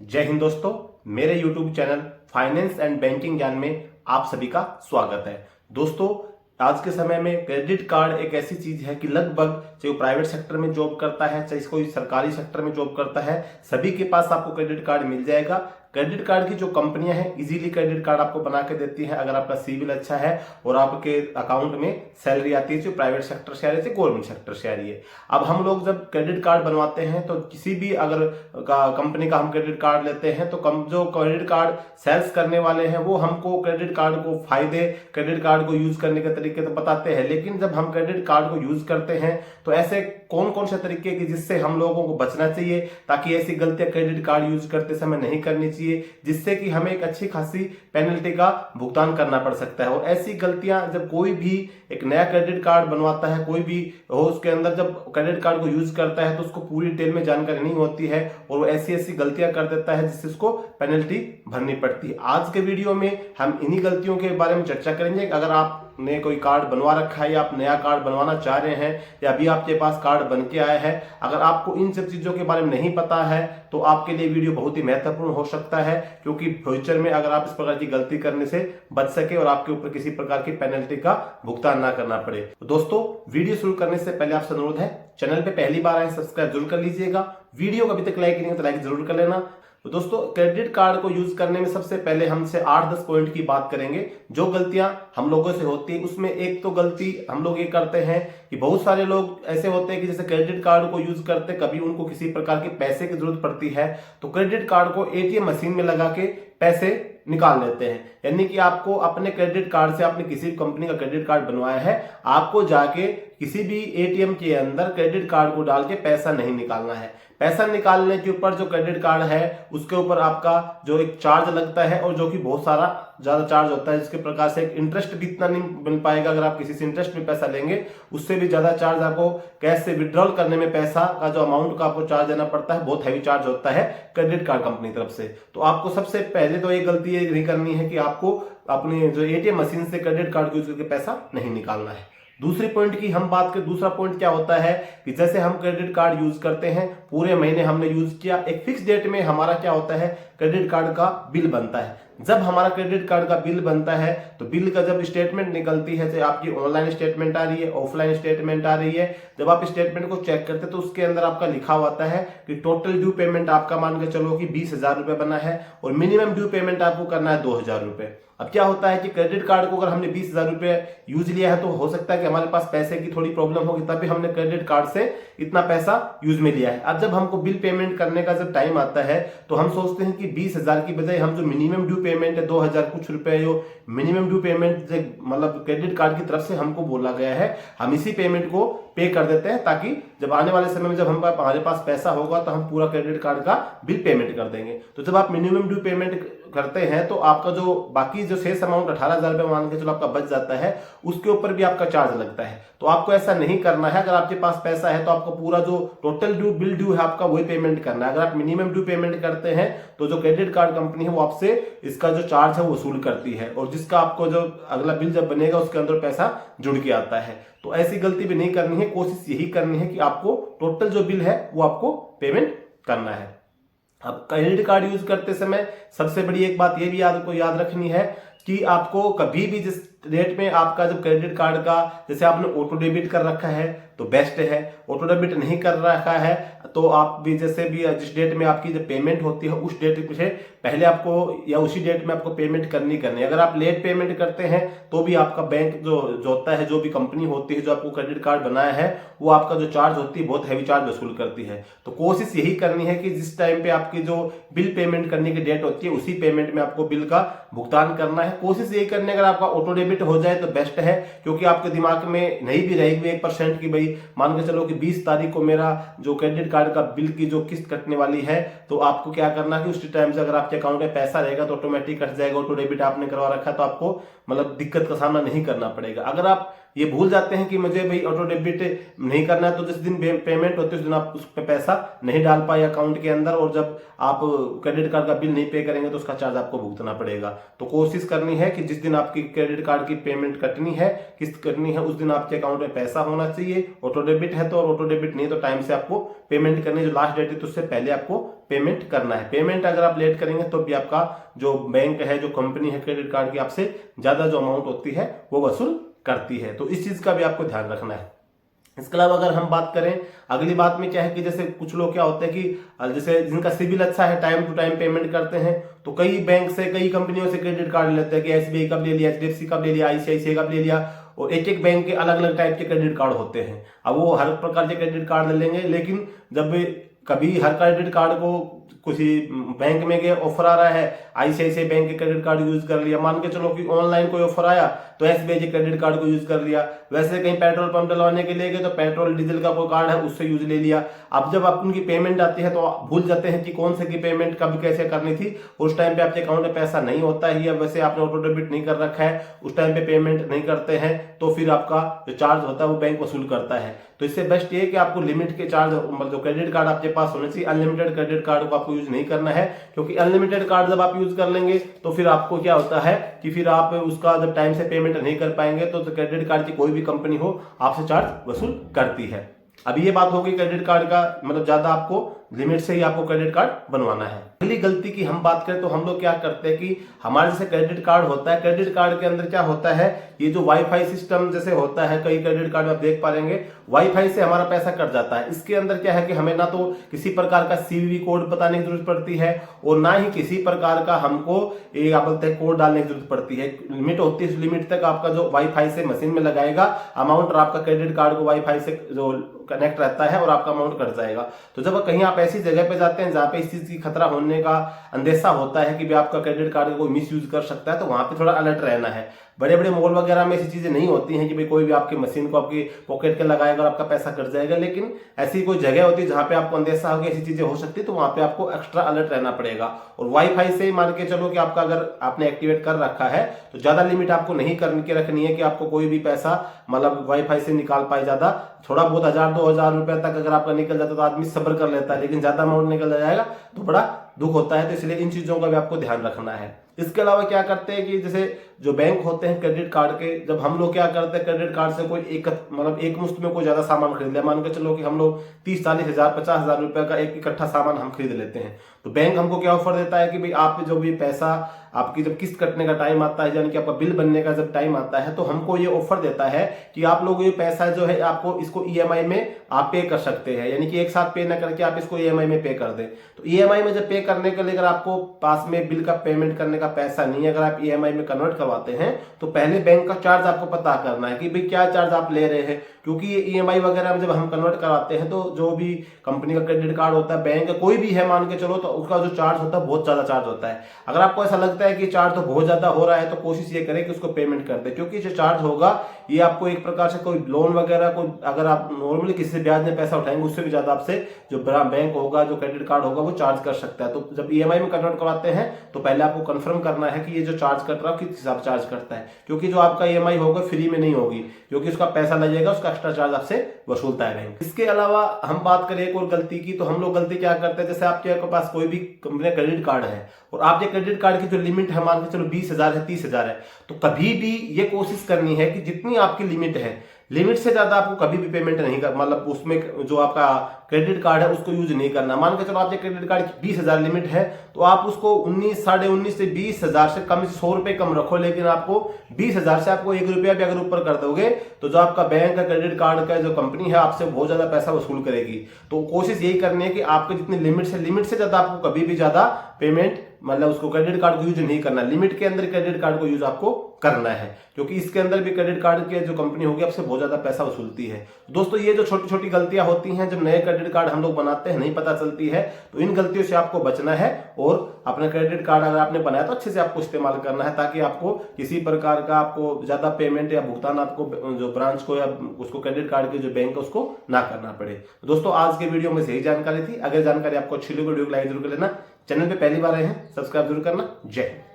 जय हिंद दोस्तों, मेरे YouTube channel finance and banking ज्ञान में आप सभी का स्वागत है। दोस्तों, आज के समय में क्रेडिट कार्ड एक ऐसी चीज है कि लगभग चाहे वो प्राइवेट सेक्टर में जॉब करता है, चाहे कोई सरकारी सेक्टर में जॉब करता है, सभी के पास आपको क्रेडिट कार्ड मिल जाएगा। क्रेडिट कार्ड की जो कंपनियां हैं इजीली क्रेडिट कार्ड आपको बना के देती है अगर आपका सिविल अच्छा है और आपके अकाउंट में सैलरी आती है, जो प्राइवेट सेक्टर से आ रही है, गवर्नमेंट सेक्टर से आ रही है। अब हम लोग जब क्रेडिट कार्ड बनवाते हैं तो किसी भी अगर कंपनी का हम क्रेडिट कार्ड लेते हैं तो जो क्रेडिट कार्ड सेल्स करने वाले हैं वो हमको क्रेडिट कार्ड को फायदे, क्रेडिट कार्ड को यूज करने के तरीके तो बताते हैं, लेकिन जब हम क्रेडिट कार्ड को यूज करते हैं तो ऐसे कौन कौन से तरीके की जिससे हम लोगों को बचना चाहिए ताकि ऐसी गलतियां क्रेडिट कार्ड यूज करते समय नहीं करनी चाहिए, जिससे कि हमें एक अच्छी खासी पेनल्टी का भुगतान करना पड़ सकता है। और ऐसी गलतियां जब कोई भी एक नया क्रेडिट कार्ड बनवाता है, कोई भी हो उसके अंदर जब क्रेडिट कार्ड को यूज करता है तो उसको पूरी डिटेल में जानकारी नहीं होती है और वो ऐसी ऐसी गलतियां कर देता है जिससे उसको पेनल्टी भरनी पड़ती है। आज के वीडियो में हम इन्हीं गलतियों के बारे में चर्चा करेंगे। अगर आपने कोई कार्ड बनवा रखा है या आप नया कार्ड बनवाना चाह रहे हैं या अभी आपके पास कार्ड बन के आया है, अगर आपको इन सब चीजों के बारे में नहीं पता है तो आपके लिए वीडियो बहुत ही महत्वपूर्ण हो सकता है, क्योंकि फ्यूचर में अगर आप इस प्रकार की गलती करने से बच सके और आपके ऊपर किसी प्रकार की पेनल्टी का भुगतान ना करना पड़े। तो दोस्तों, वीडियो शुरू करने से पहले आपसे अनुरोध है, चैनल पे पहली बार आए सब्सक्राइब जरूर कर लीजिएगा, वीडियो को अभी तक लाइक नहीं तो लाइक जरूर कर लेना। तो दोस्तों, क्रेडिट कार्ड को यूज करने में सबसे पहले हमसे 8-10 पॉइंट की बात करेंगे जो गलतियां हम लोगों से होती है। उसमें एक तो गलती हम लोग ये करते हैं कि बहुत सारे लोग ऐसे होते हैं कि जैसे क्रेडिट कार्ड को यूज करते कभी उनको किसी प्रकार के पैसे की जरूरत पड़ती है तो क्रेडिट कार्ड को एटीएम मशीन में लगा के पैसे निकाल लेते हैं। यानी कि आपको अपने क्रेडिट कार्ड से, आपने किसी कंपनी का क्रेडिट कार्ड बनवाया है, आपको जाके किसी भी एटीएम के अंदर क्रेडिट कार्ड को डाल के पैसा नहीं निकालना है। पैसा निकालने के ऊपर जो क्रेडिट कार्ड है उसके ऊपर आपका जो एक चार्ज लगता है और जो कि बहुत सारा ज्यादा चार्ज होता है, जिसके प्रकार से एक इंटरेस्ट भी इतना नहीं मिल पाएगा। अगर आप किसी से इंटरेस्ट में पैसा लेंगे उससे भी ज्यादा चार्ज आपको कैश से विड्रॉल करने में पैसा का जो अमाउंट का आपको चार्ज देना पड़ता है, बहुत हैवी चार्ज होता है क्रेडिट कार्ड कंपनी की तरफ से। तो आपको सबसे पहले तो ये गलती ये नहीं करनी है कि आपको अपने जो एटीएम मशीन से क्रेडिट कार्ड यूज करके पैसा नहीं निकालना है। दूसरी पॉइंट की हम बात करें, दूसरा पॉइंट क्या होता है कि जैसे हम क्रेडिट कार्ड यूज करते हैं, पूरे महीने हमने यूज किया, एक फिक्स डेट में हमारा क्या होता है, क्रेडिट कार्ड का बिल बनता है। जब हमारा क्रेडिट कार्ड का बिल बनता है तो बिल का जब स्टेटमेंट निकलती है, चाहे आपकी ऑनलाइन स्टेटमेंट आ रही है, ऑफलाइन स्टेटमेंट आ रही है, जब आप स्टेटमेंट को चेक करते हैं तो उसके अंदर आपका लिखा होता है कि टोटल ड्यू पेमेंट आपका मान के चलो कि 20,000 रुपए बना है और मिनिमम ड्यू पेमेंट आपको करना है 2,000 रुपए। अब क्या होता है कि क्रेडिट कार्ड को अगर हमने 20,000 रुपए यूज लिया है तो हो सकता है कि हमारे पास पैसे की थोड़ी प्रॉब्लम होगी, तभी हमने क्रेडिट कार्ड से इतना पैसा यूज में लिया है। अब जब हमको बिल पेमेंट करने का जब टाइम आता है तो हम सोचते हैं कि 20,000 की बजाय हम जो मिनिमम ड्यू पेमेंट है 2,000 कुछ रुपए, जो मिनिमम ड्यू पेमेंट मतलब क्रेडिट कार्ड की तरफ से हमको बोला गया है, हम इसी पेमेंट को पे कर देते हैं ताकि जब आने वाले समय में जब हमारे पास पैसा होगा तो हम पूरा क्रेडिट कार्ड का बिल पेमेंट कर देंगे। तो जब आप मिनिमम ड्यू पेमेंट करते हैं तो आपका जो बाकी जो शेष अमाउंट 18,000 रुपए मान के चलो आपका बच जाता है, उसके ऊपर भी आपका चार्ज लगता है। तो आपको ऐसा नहीं करना है। अगर आपके पास पैसा है तो आपको पूरा जो टोटल ड्यू बिल ड्यू है आपका वही पेमेंट करना है। अगर आप मिनिमम ड्यू पेमेंट करते हैं तो जो क्रेडिट कार्ड कंपनी है वो आपसे इसका जो चार्ज है वो वसूल करती है और जिसका आपको जो अगला बिल जब बनेगा उसके अंदर पैसा जुड़ के आता है। तो ऐसी गलती भी नहीं करनी है, कोशिश यही करनी है कि आपको टोटल जो बिल है वो आपको पेमेंट करना है। अब क्रेडिट कार्ड यूज करते समय सबसे बड़ी एक बात ये भी आपको याद रखनी है कि आपको कभी भी जिस डेट में आपका जब क्रेडिट कार्ड का, जैसे आपने ऑटो डेबिट कर रखा है तो बेस्ट है, ऑटो डेबिट नहीं कर रखा है तो आप भी जैसे भी जिस डेट में आपकी जब पेमेंट होती है उस डेट से पहले आपको या उसी डेट में आपको पेमेंट करनी है। अगर आप लेट पेमेंट करते हैं तो भी आपका बैंक जो होता है, जो भी कंपनी होती है जो आपको क्रेडिट कार्ड बनाया है, वो आपका जो चार्ज होती है बहुत हैवी चार्ज वसूल करती है। तो कोशिश यही करनी है कि जिस टाइम पे आपकी जो बिल पेमेंट करने की डेट होती है उसी पेमेंट में आपको बिल का भुगतान करना है। कोशिश यही करनी है, अगर आपका ऑटो डेबिट हो जाए तो बेस्ट है, क्योंकि आपके दिमाग में नहीं भी रहेगी 1% की भाई मान के चलो कि 20 तारीख को मेरा जो क्रेडिट कार्ड का बिल की जो किस्त कटने वाली है, तो आपको क्या करना है कि उस टाइम से अगर आपके अकाउंट में पैसा रहेगा तो ऑटोमेटिक कट जाएगा। ऑटो डेबिट आपने करवा रखा है तो आपको मतलब दिक्कत का सामना नहीं करना पड़ेगा। अगर आप ये भूल जाते हैं कि मुझे भाई ऑटो डेबिट नहीं करना है, तो जिस दिन पेमेंट होती है उस दिन आप उस पर पैसा नहीं डाल पाए अकाउंट के अंदर, और जब आप क्रेडिट कार्ड का बिल नहीं पे करेंगे तो उसका चार्ज आपको भुगतना पड़ेगा। तो कोशिश करनी है कि जिस दिन आपकी क्रेडिट कार्ड की पेमेंट कटनी है, किस्त करनी है, उस दिन आपके अकाउंट में पैसा होना चाहिए। ऑटो डेबिट है तो, और ऑटो डेबिट नहीं तो टाइम से आपको पेमेंट करनी, जो लास्ट डेट है तो उससे पहले आपको पेमेंट करना है। पेमेंट अगर आप लेट करेंगे तो भी आपका जो बैंक है, जो कंपनी है क्रेडिट कार्ड की, आपसे ज्यादा जो अमाउंट होती है वो वसूल करती है। तो इस चीज का भी आपको ध्यान रखना है। इसके अलावा अगर हम बात करें अगली बात में, क्या है कि जैसे कुछ लोग क्या होते हैं कि जैसे जिनका सिविल अच्छा है, टाइम टू टाइम पेमेंट करते हैं, तो कई बैंक से, कई कंपनियों से क्रेडिट कार्ड लेते हैं कि एसबीआई का ले लिया, HDFC का ले लिया, ICICI का ले लिया, और एक एक बैंक के अलग अलग टाइप के क्रेडिट कार्ड होते हैं। अब वो हर प्रकार के क्रेडिट कार्ड ले लेंगे, लेकिन जब कभी हर क्रेडिट कार्ड को किसी बैंक में गए, ऑफर आ रहा है, ICICI बैंक के क्रेडिट कार्ड यूज कर लिया, मान के चलो कि ऑनलाइन कोई ऑफर आया तो SBI के क्रेडिट कार्ड को यूज कर लिया, वैसे कहीं पेट्रोल पंप डलवाने के लिए गए तो पेट्रोल डीजल का कोई कार्ड है उससे यूज ले लिया। अब जब आप उनकी पेमेंट आती है तो आप भूल जाते हैं कि कौन से की पेमेंट कब कैसे करनी थी, उस टाइम पे आपके अकाउंट में पैसा नहीं होता है, या वैसे आपने ऑटो डेबिट नहीं कर रखा है, उस टाइम पे पेमेंट नहीं करते हैं, तो फिर आपका जो चार्ज होता है वो बैंक वसूल करता है। तो इससे बेस्ट ये है कि आपको लिमिट के चार्ज, मतलब जो क्रेडिट कार्ड आपके पास होने चाहिए, अनलिमिटेड क्रेडिट कार्ड को आपको यूज नहीं करना है, क्योंकि अनलिमिटेड कार्ड जब आप यूज कर लेंगे तो फिर आपको क्या होता है कि फिर आप उसका जब टाइम से पेमेंट नहीं कर पाएंगे तो क्रेडिट कार्ड की कोई भी कंपनी हो आपसे चार्ज वसूल करती है। अब ये बात होगी क्रेडिट कार्ड का, मतलब ज्यादा आपको लिमिट से ही आपको क्रेडिट कार्ड बनवाना है। अगली गलती की हम बात करें तो हम लोग क्या करते हैं कि हमारे जैसे क्रेडिट कार्ड होता है, क्रेडिट कार्ड के अंदर क्या होता है, ये जो वाईफाई सिस्टम जैसे होता है, कई क्रेडिट कार्ड में आप देख पाएंगे वाईफाई से हमारा पैसा कट जाता है। इसके अंदर क्या है कि हमें ना तो किसी प्रकार का CVV कोड बताने की जरूरत पड़ती है, और ना ही किसी प्रकार का हमको ये आप बोलते हैं कोड डालने की जरूरत पड़ती है। लिमिट होती है, इस लिमिट तक आपका जो वाईफाई से मशीन में लगाएगा अमाउंट, और आपका क्रेडिट कार्ड को वाईफाई से जो कनेक्ट रहता है और आपका अमाउंट कट जाएगा। तो जब कहीं आप ऐसी जगह पे जाते हैं जहां पे इस चीज की खतरा होने का अंदेशा होता है कि भी आपका क्रेडिट कार्ड कोई मिस यूज कर सकता है, तो वहां पे थोड़ा अलर्ट रहना है। बड़े बड़े मॉल वगैरह में ऐसी चीजें नहीं होती हैं कि भाई कोई भी आपकी मशीन को आपकी पॉकेट के लगाएगा और आपका पैसा कट जाएगा, लेकिन ऐसी कोई जगह होती है जहां पे आपको अंदेशा हो कि ऐसी चीजें हो सकती है, तो वहां पे आपको एक्स्ट्रा अलर्ट रहना पड़ेगा। और वाईफाई से मान के चलो कि आपका अगर आपने एक्टिवेट कर रखा है तो ज्यादा लिमिट आपको नहीं करने की रखनी है कि आपको कोई भी पैसा मतलब वाईफाई से निकाल पाए। ज्यादा थोड़ा बहुत 1000-2000 रुपए तक अगर आपका निकल जाता तो आदमी सब्र कर लेता है, लेकिन ज्यादा अमाउंट निकल जाएगा तो बड़ा दुख होता है। तो इसलिए इन चीजों का भी आपको ध्यान रखना है। इसके अलावा क्या करते हैं कि जैसे जो बैंक होते हैं क्रेडिट कार्ड के, जब हम लोग क्या करते हैं क्रेडिट कार्ड से कोई एक मुश्त में कोई ज्यादा सामान खरीद लिया, मान के चलो कि हम लोग 30-40 हजार 50 हजार रुपए का एक इकट्ठा सामान हम खरीद लेते हैं, तो बैंक हमको क्या ऑफर देता है कि भाई आप जो भी पैसा आपकी जब किस्त कटने का टाइम आता है, यानी कि आपका बिल बनने का जब टाइम आता है, तो हमको ये ऑफर देता है कि आप लोग ये पैसा जो है आपको इसको EMI में आप पे कर सकते हैं, यानी कि एक साथ पे ना करके आप इसको EMI में पे कर दें। तो EMI में जब पे करने के लिए अगर आपको पास में बिल का पेमेंट करने का पैसा नहीं है, अगर आप EMI में कन्वर्ट करवाते हैं तो पहले बैंक का चार्ज आपको पता करना है कि भाई क्या चार्ज आप ले रहे हैं, क्योंकि ये EMI वगैरह में जब हम कन्वर्ट कराते हैं तो जो भी कंपनी का क्रेडिट कार्ड होता है, बैंक कोई भी है मान के चलो, तो उसका जो चार्ज होता है बहुत ज्यादा चार्ज होता है। अगर आपको ऐसा लगता है कि चार्ज तो बहुत ज्यादा हो रहा है तो कोशिश ये करें कि उसको पेमेंट कर दे, क्योंकि जो चार्ज होगा ये आपको एक प्रकार से कोई लोन वगैरह को अगर आप नॉर्मली किसी से ब्याज में पैसा उठाएंगे उससे भी ज्यादा आपसे जो बैंक होगा, जो क्रेडिट कार्ड होगा वो चार्ज कर सकता है। तो जब EMI में कन्वर्ट करवाते हैं तो पहले आपको कंफर्म करना है कि ये जो चार्ज कट रहा है किस हिसाब से चार्ज करता है, क्योंकि जो आपका EMI होगा फ्री में नहीं होगी, क्योंकि उसका पैसा लगेगा, उसका एक्स्ट्रा चार्ज आपसे वसूलता है बैंक। इसके अलावा हम बात करें एक और गलती की, तो हम लोग गलती क्या करते हैं, जैसे आपके पास कोई भी कंपनी का क्रेडिट कार्ड है और आपके क्रेडिट कार्ड की जो लिमिट है मान के चलो 20,000 है, 30,000 है, तो कभी भी ये कोशिश करनी है कि जितनी आपकी लिमिट है, लिमिट से ज्यादा आपको कभी भी पेमेंट नहीं कर, मतलब उसमें जो आपका क्रेडिट कार्ड है उसको यूज नहीं करना। मान के चलो आपके क्रेडिट कार्ड की 20,000 लिमिट है तो आप उसको 19, 19.5 से 20,000 से कम से 100 रुपए कम रखो, लेकिन आपको 20,000 से आपको 1 रुपया भी अगर ऊपर कर दोगे तो जो आपका बैंक का क्रेडिट कार्ड का जो कंपनी है आपसे बहुत ज्यादा पैसा वसूल करेगी। तो कोशिश यही करनी है कि आपके जितनी लिमिट से ज्यादा आपको कभी भी ज्यादा पेमेंट, मतलब उसको क्रेडिट कार्ड को यूज नहीं करना, लिमिट के अंदर क्रेडिट कार्ड को यूज आपको करना है, क्योंकि इसके अंदर भी क्रेडिट कार्ड के जो कंपनी होगी आपसे बहुत ज्यादा पैसा वसूलती है। दोस्तों ये जो छोटी छोटी गलतियां होती हैं जब नए क्रेडिट कार्ड हम लोग बनाते हैं, नहीं पता चलती है, तो इन गलतियों से आपको बचना है और अपना क्रेडिट कार्ड अगर आपने बनाया तो अच्छे से आपको इस्तेमाल करना है, ताकि आपको किसी प्रकार का आपको ज्यादा पेमेंट या भुगतान आपको जो ब्रांच को या उसको क्रेडिट कार्ड के जो बैंक है उसको ना करना पड़े। दोस्तों आज के वीडियो में यही जानकारी थी। अगर जानकारी आपको अच्छी लगी वीडियो को लाइक जरूर कर लेना, चैनल पे पहली बार आए हैं सब्सक्राइब जरूर करना। जय हिंद।